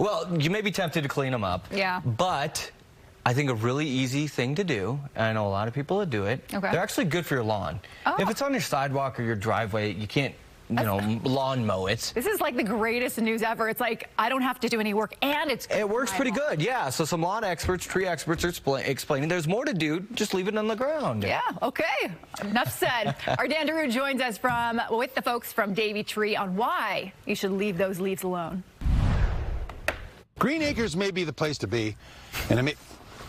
Well, you may be tempted to clean them up. Yeah. But I think a really easy thing to do, and I know a lot of people that do it, okay. They're actually good for your lawn. Oh. If it's on your sidewalk or your driveway, you can't, lawn mow it. This is like the greatest news ever. It's like I don't have to do any work, and it works pretty good, yeah. So some lawn experts, tree experts are explaining there's more to do. Just leave it on the ground. Yeah, okay. Enough said. Our Dan DeRue joins us with the folks from Davey Tree on why you should leave those leaves alone. Green acres may be the place to be, and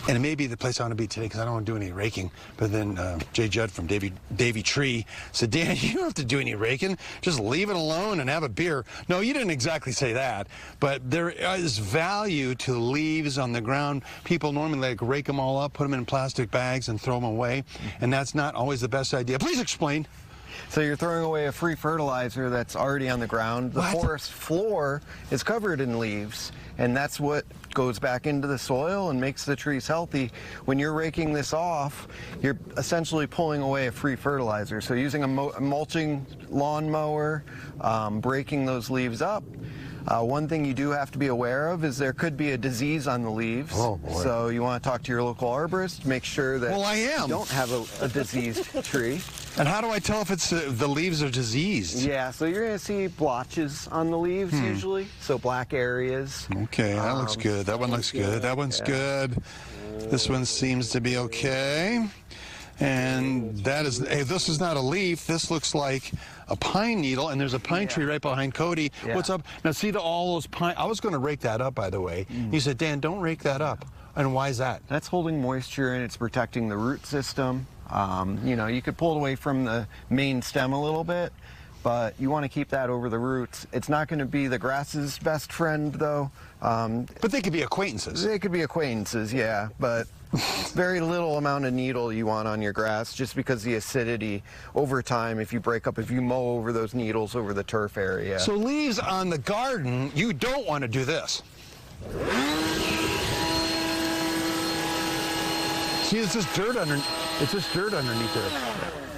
it may be the place I want to be today because I don't want to do any raking. But then Judd from Davey Tree said, Dan, you don't have to do any raking. Just leave it alone and have a beer. No, you didn't exactly say that. But there is value to leaves on the ground. People normally rake them all up, put them in plastic bags, and throw them away. And that's not always the best idea. Please explain. So you're throwing away a free fertilizer that's already on the ground. The forest floor is covered in leaves, and that's what goes back into the soil and makes the trees healthy. When you're raking this off, you're essentially pulling away a free fertilizer. So using a mulching lawnmower, breaking those leaves up. One thing you do have to be aware of is there could be a disease on the leaves. Oh, boy. So you want to talk to your local arborist, make sure that you don't have a diseased tree. And how do I tell if it's the leaves are diseased? Yeah, so you're going to see blotches on the leaves usually, so black areas. Okay, that looks good. That one looks good. That one's good. This one seems to be okay. And that is, hey, this is not a leaf. This looks like a pine needle, and there's a pine tree right behind Cody. What's up? Now, see all those pine, I was going to rake that up, by the way. You said, Dan, don't rake that up. And why is that? That's holding moisture, and it's protecting the root system. You know, you could pull it away from the main stem a little bit, but you want to keep that over the roots. It's not going to be the grass's best friend, though. But they could be acquaintances. They could be acquaintances, yeah, but very little amount of needle you want on your grass, just because the acidity over time, if you mow over those needles over the turf area. So leaves on the garden, you don't want to do this. See, it's just dirt underneath there.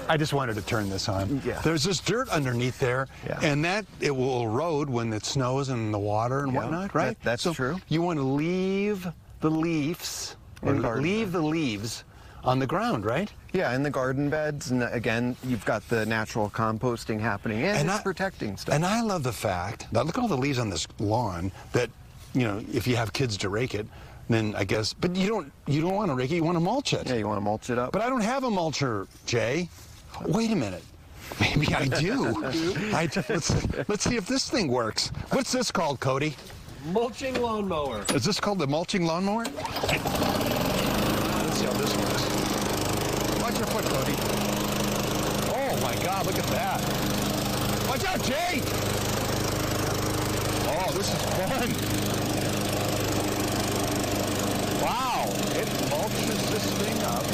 I just wanted to turn this on. Yeah. There's just dirt underneath there, and that it will erode when it snows and the water and whatnot, right? That's true. You want to leave the leaves, leave the leaves on the ground, right? Yeah, in the garden beds, and again, you've got the natural composting happening, and it's protecting stuff. And I love the fact that look at all the leaves on this lawn that, you know, if you have kids to rake it, then I guess, but you don't want to rake it, you want to mulch it. Yeah, you want to mulch it up. But I don't have a mulcher, Jay. Wait a minute. Maybe I do. Let's see if this thing works. What's this called, Cody? Mulching lawnmower. Is this called the mulching lawnmower? Let's see how this works. Watch your foot, Cody. Oh my God, look at that. Watch out, Jay! Oh, this is fun. Wow, it mulches this thing up.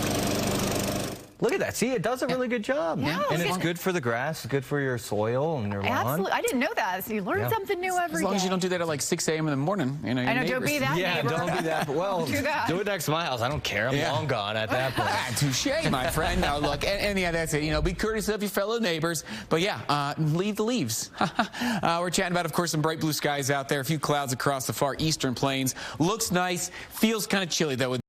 Look at that. See, it does a really good job. Yeah, and it's good for the grass, good for your soil and your lawn. Absolutely. I didn't know that. So you learn something new every day. As long as you don't do that at like 6 a.m. in the morning. You know, I know, don't be that neighbor. Don't be that. Well, do it next to my house. I don't care. I'm long gone at that point. Touche, my friend. Now, look, and yeah, that's it. You know, be courteous of your fellow neighbors. But yeah, leave the leaves. We're chatting about, of course, some bright blue skies out there. A few clouds across the far eastern plains. Looks nice. Feels kind of chilly, though.